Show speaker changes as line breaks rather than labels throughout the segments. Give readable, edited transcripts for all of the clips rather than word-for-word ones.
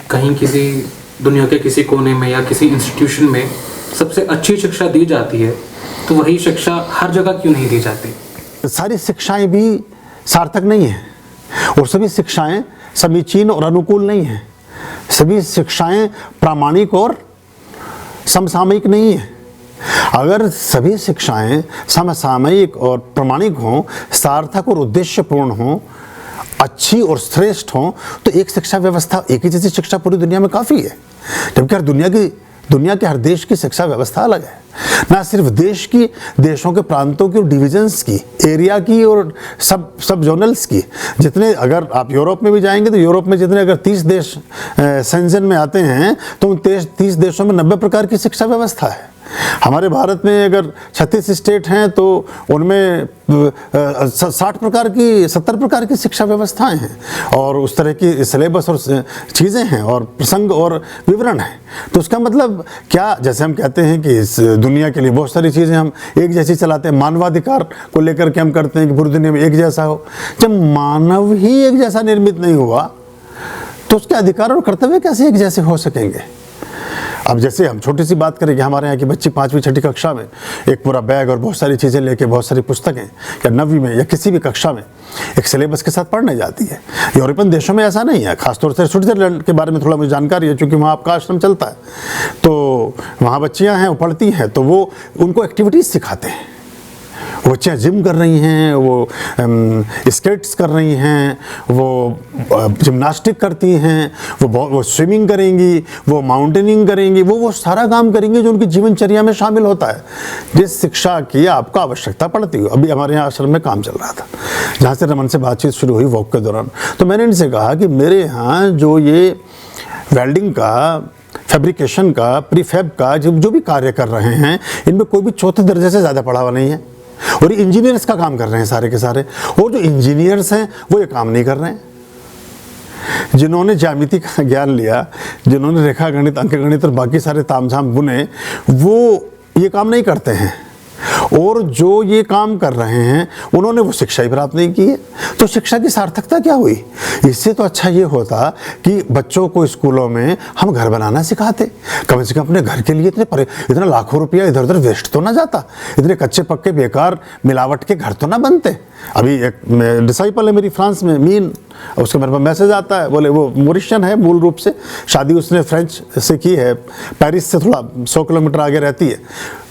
कहीं किसी दुनिया के किसी कोने में या किसी इंस्टीट्यूशन में सबसे अच्छी शिक्षा दी जाती है, तो वही शिक्षा हर जगह क्यों नहीं दी जाती?
सारी शिक्षाएं भी सार्थक नहीं हैं और सभी शिक्षाएं समीचीन और अनुकूल नहीं हैं। सभी शिक्षाएं प्रामाणिक और समसामयिक नहीं हैं। अगर सभी शिक्षाएं समसामयिक और प्रामाणिक हों, सार्थक और उद्देश्यपूर्ण हों, अच्छी और श्रेष्ठ हों, तो एक शिक्षा व्यवस्था, एक ही जैसी शिक्षा पूरी दुनिया में काफ़ी है। जबकि हर दुनिया के हर देश की शिक्षा व्यवस्था अलग है। ना सिर्फ देश की, देशों के प्रांतों की और डिविजन्स की, एरिया की और सब जोनल्स की। जितने, अगर आप यूरोप में भी जाएंगे तो यूरोप में जितने अगर 30 देश सेंजन में आते हैं तो उन 30 देशों में 90 प्रकार की शिक्षा व्यवस्था है। हमारे भारत में अगर 36 स्टेट हैं तो उनमें 60 प्रकार की, 70 प्रकार की शिक्षा व्यवस्थाएं हैं और उस तरह की सिलेबस और चीज़ें हैं और प्रसंग और विवरण है। तो उसका मतलब क्या, जैसे हम कहते हैं कि इस दुनिया के लिए बहुत सारी चीज़ें हम एक जैसी चलाते हैं, मानवाधिकार को लेकर के हम करते हैं कि पूरी दुनिया में एक जैसा हो। जब मानव ही एक जैसा निर्मित नहीं हुआ तो उसके अधिकार और कर्तव्य कैसे एक जैसे हो सकेंगे? अब जैसे हम छोटी सी बात करें कि हमारे यहाँ की बच्ची 5वीं 6ठी कक्षा में एक पूरा बैग और बहुत सारी चीज़ें लेके, बहुत सारी पुस्तकें, या 9वीं में या किसी भी कक्षा में एक सिलेबस के साथ पढ़ने जाती है। यूरोपियन देशों में ऐसा नहीं है। खासतौर से स्विट्जरलैंड के बारे में थोड़ा मुझे जानकारी है, क्योंकि वहाँ आपका आश्रम चलता है। तो वहाँ बच्चियाँ हैं, वो पढ़ती हैं, तो वो उनको एक्टिविटीज़ सिखाते हैं। वो बच्चियाँ जिम कर रही हैं, वो स्केट्स कर रही हैं, वो जिम्नास्टिक करती हैं, वो स्विमिंग करेंगी, वो माउंटेनिंग करेंगी, वो सारा काम करेंगी जो उनकी जीवनचर्या में शामिल होता है, जिस शिक्षा की आपको आवश्यकता पड़ती हो। अभी हमारे यहाँ आश्रम में काम चल रहा था, जहाँ से रमन से बातचीत शुरू हुई वॉक के दौरान। तो मैंने इनसे कहा कि मेरे यहाँ जो ये वेल्डिंग का, फैब्रिकेशन का, प्रीफैब का जो भी कार्य कर रहे हैं, इनमें कोई भी चौथे दर्जे से ज़्यादा पढ़ा हुआ नहीं है और इंजीनियर्स का काम कर रहे हैं सारे के सारे। और जो इंजीनियर्स हैं वो ये काम नहीं कर रहे हैं। जिन्होंने ज्यामिति का ज्ञान लिया, जिन्होंने रेखा गणित, अंक गणित और बाकी सारे तामझाम बुने, वो ये काम नहीं करते हैं। और जो ये काम कर रहे हैं उन्होंने वो शिक्षा ही प्राप्त नहीं की है। तो शिक्षा की सार्थकता क्या हुई? इससे तो अच्छा ये होता कि बच्चों को स्कूलों में हम घर बनाना सिखाते। कम से कम अपने घर के लिए इतना लाखों रुपया इधर उधर वेस्ट तो ना जाता, इतने कच्चे पक्के बेकार मिलावट के घर तो ना बनते। अभी एक डिसाइपल है मेरी फ्रांस में, मीन, उसका मेरे पास मैसेज आता है, बोले वो मॉरिशियन है मूल रूप से, शादी उसने फ्रेंच से की है, पेरिस से थोड़ा 100 किलोमीटर आगे रहती है।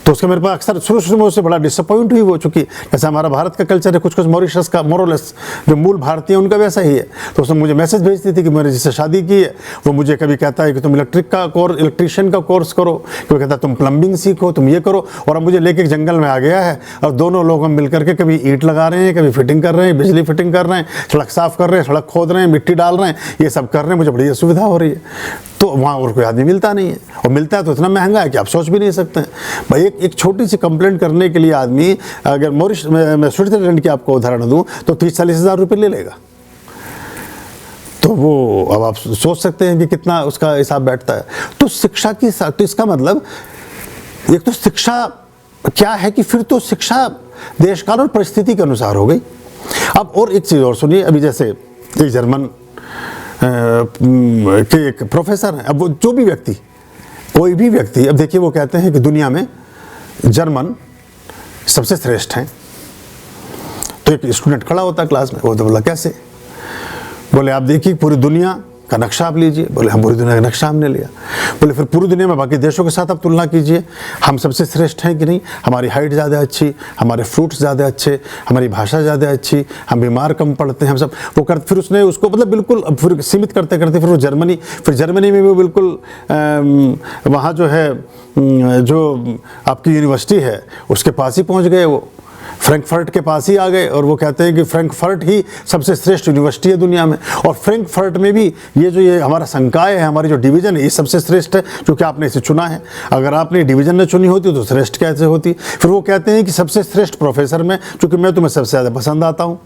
तो उसका मेरे पास अक्सर शुरू में उससे बड़ा डिसअपॉइंट हुई वो, चूँकि जैसे हमारा भारत का कल्चर है, कुछ मॉरिशस का मोरलेस जो मूल भारतीय उनका वैसा ही है। तो उसने मुझे मैसेज भेजती थी कि मैंने जिससे शादी की है वो मुझे कभी कहता है कि तुम इलेक्ट्रीशियन का कोर्स करो, कभी कहता है तुम प्लम्बिंग सीखो, तुम ये करो। और अब मुझे लेके जंगल में आ गया है और दोनों लोग हम मिल करके कभी ईंट लगा रहे हैं, कभी फिटिंग कर रहे हैं, बिजली फिटिंग कर रहे हैं, सड़क साफ कर रहे हैं, सड़क खोद रहे हैं, मिट्टी डाल रहे हैं, ये सब कर रहे हैं। मुझे बड़ी असुविधा हो रही है। तो वहाँ और कोई आदमी मिलता नहीं है, और मिलता है तो इतना महंगा है कि आप सोच भी नहीं सकते हैं। भाई एक छोटी सी कंप्लेंट करने के लिए आदमी, अगर मैं स्विट्जरलैंड की आपको उदाहरण दूं तो 30-40 हज़ार रुपये ले लेगा। तो वो अब आप सोच सकते हैं कि कितना उसका हिसाब बैठता है। तो शिक्षा की, तो इसका मतलब एक तो शिक्षा क्या है कि फिर तो शिक्षा देश काल और परिस्थिति के अनुसार हो गई। अब और एक चीज़ और सुनिए, अभी जैसे एक जर्मन के एक प्रोफेसर हैं। अब वो जो भी व्यक्ति, कोई भी व्यक्ति, अब देखिए वो कहते हैं कि दुनिया में जर्मन सबसे श्रेष्ठ हैं। तो एक स्टूडेंट खड़ा होता है क्लास में, वो तो बोला कैसे? बोले आप देखिए पूरी दुनिया का नक्शा आप लीजिए। बोले हम पूरी दुनिया का नक्शा हमने लिया। बोले फिर पूरी दुनिया में बाकी देशों के साथ आप तुलना कीजिए, हम सबसे श्रेष्ठ हैं कि नहीं? हमारी हाइट ज़्यादा अच्छी, हमारे फ्रूट्स ज़्यादा अच्छे, हमारी भाषा ज़्यादा अच्छी, हम बीमार कम पड़ते हैं, हम सब वो कर। फिर उसने उसको मतलब बिल्कुल फिर सीमित करते करते फिर वो जर्मनी में भी बिल्कुल वहाँ जो है, जो आपकी यूनिवर्सिटी है उसके पास ही पहुँच गए, वो फ्रैंकफर्ट के पास ही आ गए। और वो कहते हैं कि फ्रैंकफर्ट ही सबसे श्रेष्ठ यूनिवर्सिटी है दुनिया में। और फ्रैंकफर्ट में भी ये हमारा संकाय है, हमारी जो डिवीज़न है, ये सबसे श्रेष्ठ है क्योंकि आपने इसे चुना है। अगर आपने डिवीज़न ने चुनी होती तो श्रेष्ठ कैसे होती? फिर वो कहते हैं कि सबसे श्रेष्ठ प्रोफेसर में, क्योंकि मैं तुम्हें सबसे ज़्यादा पसंद आता हूँ।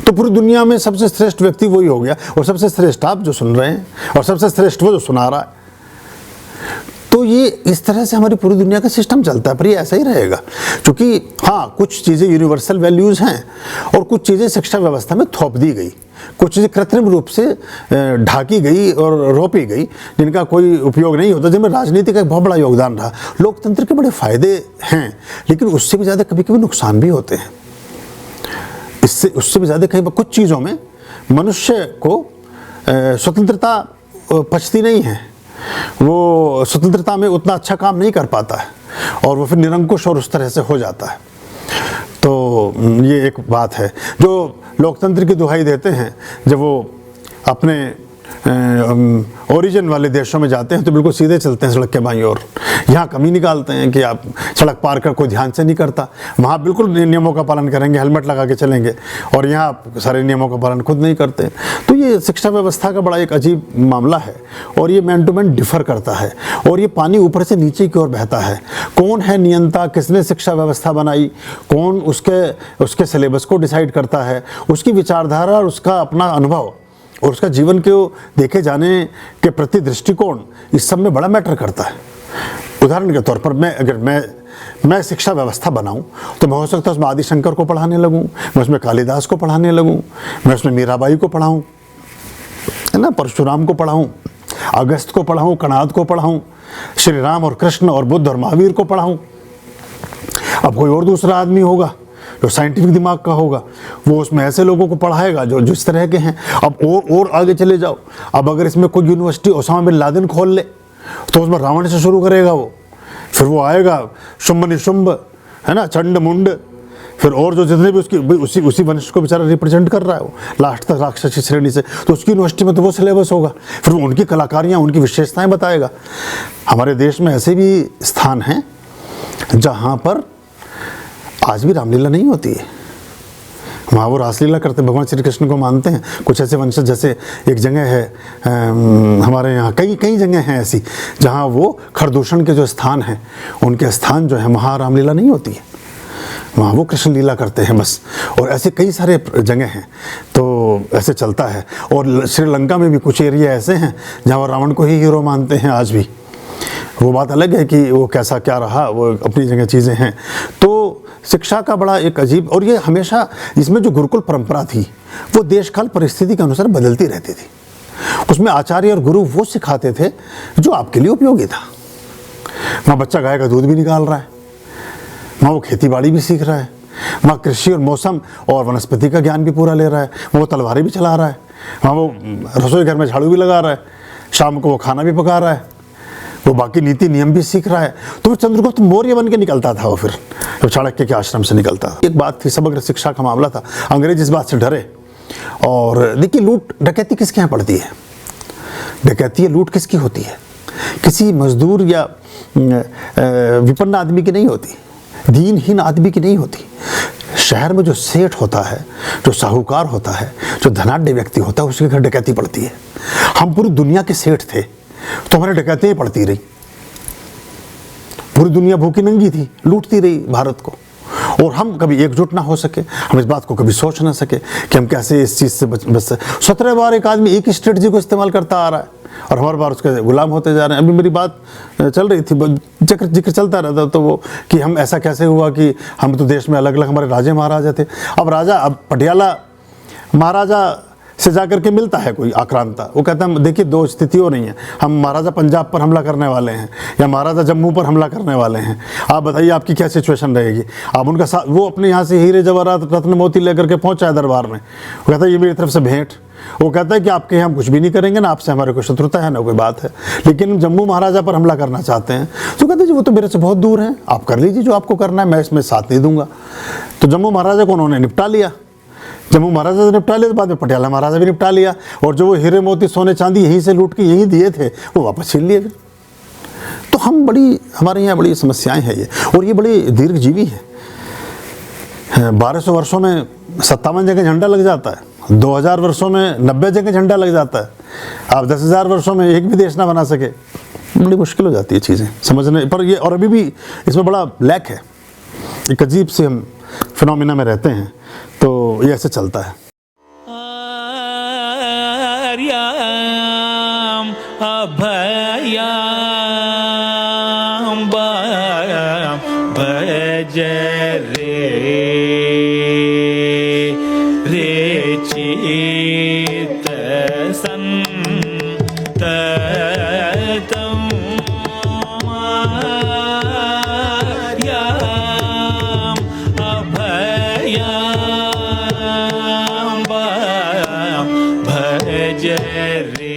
तो पूरी दुनिया में सबसे श्रेष्ठ व्यक्ति वही हो गया, और सबसे श्रेष्ठ आप जो सुन रहे हैं, और सबसे श्रेष्ठ वो जो सुना रहा है। तो ये इस तरह से हमारी पूरी दुनिया का सिस्टम चलता है, पर ये ऐसा ही रहेगा। क्योंकि हाँ, कुछ चीज़ें यूनिवर्सल वैल्यूज़ हैं और कुछ चीज़ें शिक्षा व्यवस्था में थोप दी गई। कुछ चीज़ें कृत्रिम रूप से ढाकी गई और रोपी गई, जिनका कोई उपयोग नहीं होता, जिनमें राजनीति का एक बहुत बड़ा योगदान रहा। लोकतंत्र के बड़े फायदे हैं, लेकिन उससे भी ज़्यादा कभी कभी नुकसान भी होते हैं। उससे भी ज़्यादा कहीं कुछ चीज़ों में मनुष्य को स्वतंत्रता पचती नहीं है, वो स्वतंत्रता में उतना अच्छा काम नहीं कर पाता है और वो फिर निरंकुश और उस तरह से हो जाता है। तो ये एक बात है। जो लोकतंत्र की दुहाई देते हैं, जब वो अपने ओरिजिन वाले देशों में जाते हैं तो बिल्कुल सीधे चलते हैं सड़क के बाईं ओर। यहाँ कमी निकालते हैं कि आप सड़क पार कर कोई ध्यान से नहीं करता, वहाँ बिल्कुल नियमों का पालन करेंगे, हेलमेट लगा के चलेंगे, और यहाँ आप सारे नियमों का पालन खुद नहीं करते। तो ये शिक्षा व्यवस्था का बड़ा एक अजीब मामला है और ये मैन टू मैन डिफर करता है और ये पानी ऊपर से नीचे की ओर बहता है। कौन है नियंता, किसने शिक्षा व्यवस्था बनाई, कौन उसके सिलेबस को डिसाइड करता है, उसकी विचारधारा और उसका अपना अनुभव और उसका जीवन को देखे जाने के प्रति दृष्टिकोण, इस सब में बड़ा मैटर करता है। उदाहरण के तौर पर अगर मैं शिक्षा व्यवस्था बनाऊं तो मैं हो सकता है उसमें आदि शंकर को पढ़ाने लगूं, मैं उसमें कालिदास को पढ़ाने लगूं, मैं उसमें मीराबाई को पढ़ाऊं, है ना, परशुराम को पढ़ाऊं, अगस्त को पढ़ाऊं, कणाद को पढ़ाऊं, श्री राम और कृष्ण और बुद्ध और महावीर को पढ़ाऊं। अब कोई और दूसरा आदमी होगा जो साइंटिफिक दिमाग का होगा, वो उसमें ऐसे लोगों को पढ़ाएगा जो जिस तरह के हैं। अब और आगे चले जाओ, अब अगर इसमें कोई यूनिवर्सिटी ओसामा बिन लादेन खोल ले तो उसमें रावण से शुरू करेगा वो, फिर वो आएगा शुंभ निशुंभ, है ना, चंड मुंड, फिर और जो जितने भी उसी वंश को बेचारा रिप्रेजेंट कर रहा है वो लास्ट तक राक्षसी श्रेणी से, तो उसकी यूनिवर्सिटी में तो वो सिलेबस होगा, फिर वो उनकी कलाकारियाँ, उनकी विशेषताएँ बताएगा। हमारे देश में ऐसे भी स्थान हैं जहाँ पर आज भी रामलीला नहीं होती है, वहाँ वो रासलीला करते, भगवान श्री कृष्ण को मानते हैं। कुछ ऐसे वंशज, जैसे एक जगह है हमारे यहाँ, कई जगह हैं ऐसी जहाँ वो खरदूषण के जो स्थान हैं, उनके स्थान जो है वहाँ रामलीला नहीं होती है, वहाँ वो कृष्ण लीला करते हैं बस। और ऐसे कई सारे जगह हैं, तो ऐसे चलता है। और श्रीलंका में भी कुछ एरिया ऐसे हैं जहाँ वो रावण को ही हीरो मानते हैं आज भी। वो बात अलग है कि वो कैसा क्या रहा, वो अपनी जगह चीज़ें हैं। तो शिक्षा का बड़ा एक अजीब, और ये हमेशा इसमें जो गुरुकुल परंपरा थी वो देशकाल परिस्थिति के अनुसार बदलती रहती थी। उसमें आचार्य और गुरु वो सिखाते थे जो आपके लिए उपयोगी था। वहाँ बच्चा गाय का दूध भी निकाल रहा है, वहाँ वो खेती बाड़ी भी सीख रहा है, वहाँ कृषि और मौसम और वनस्पति का ज्ञान भी पूरा ले रहा है, वो तलवारें भी चला रहा है, वहाँ वो रसोई घर में झाड़ू भी लगा रहा है, शाम को वो खाना भी पका रहा है, वो बाकी नीति नियम भी सीख रहा है। तो वो चंद्रगुप्त मौर्य बन के निकलता था, वो फिर चाणक्य के आश्रम से निकलता था। एक बात थी, समग्र शिक्षा का मामला था। अंग्रेज इस बात से डरे। और देखिए, लूट डकैती किसके यहाँ पड़ती है? डकैती लूट किसकी होती है? किसी मजदूर या विपन्न आदमी की नहीं होती, दीनहीन आदमी की नहीं होती। शहर में जो सेठ होता है, जो साहूकार होता है, जो धनाढ्य व्यक्ति होता है, उसके घर डकैती पड़ती है। हम पूरी दुनिया के सेठ थे तो हमारे डकैतियाँ पड़ती रही, पूरी दुनिया भूखी नंगी थी, लूटती रही भारत को, और हम कभी एकजुट ना हो सके, हम इस बात को कभी सोच ना सके कि हम कैसे इस चीज़ से बच 17 बार एक आदमी एक ही स्ट्रेटजी को इस्तेमाल करता आ रहा है और हर बार उसके गुलाम होते जा रहे हैं। अभी मेरी बात चल रही थी, जिक्र चलता रहता, तो वो कि हम ऐसा कैसे हुआ कि हम तो देश में अलग अलग हमारे राजे महाराजा थे। अब पटियाला महाराजा से जाकर के मिलता है कोई आक्रांता, वो कहता है देखिए दो स्थितियों नहीं है, हम महाराजा पंजाब पर हमला करने वाले हैं या महाराजा जम्मू पर हमला करने वाले हैं, आप बताइए आपकी क्या सिचुएशन रहेगी। आप उनका साथ, वो अपने यहाँ से हीरे जवाहरात रत्न मोती लेकर के पहुँचा है दरबार में, वो कहता है ये मेरी तरफ से भेंट। वो कहता है कि आपके यहाँ कुछ भी नहीं करेंगे ना, आपसे हमारे कोई शत्रुता है ना कोई बात है, लेकिन जम्मू महाराजा पर हमला करना चाहते हैं। तो कहते हैं वो तो मेरे से बहुत दूर हैं, आप कर लीजिए जो आपको करना है, मैं इसमें साथ नहीं दूंगा। तो जम्मू महाराजा को उन्होंने निपटा लिया, जम्मू महाराजा से निपटा लिया, तो बाद में पटियाला महाराजा भी निपटा लिया, और जो वो हीरे मोती सोने चांदी यहीं से लूट के यहीं दिए थे वो वापस छीन लिए फिर। तो हमारे यहाँ बड़ी समस्याएं हैं ये, और ये बड़ी दीर्घजीवी है। 1200 वर्षों में 57 जगह झंडा लग जाता है, 2000 वर्षों में 90 जगह झंडा लग जाता है। आप 10,000 वर्षों में एक भी देश ना बना सके, बड़ी मुश्किल हो जाती है चीज़ें समझने पर। ये और अभी भी इसमें बड़ा लैक है, एक अजीब से हम फिनोमिना में रहते हैं, तो ये ऐसे चलता है।
आर्याम अभयाम भज रे ची रे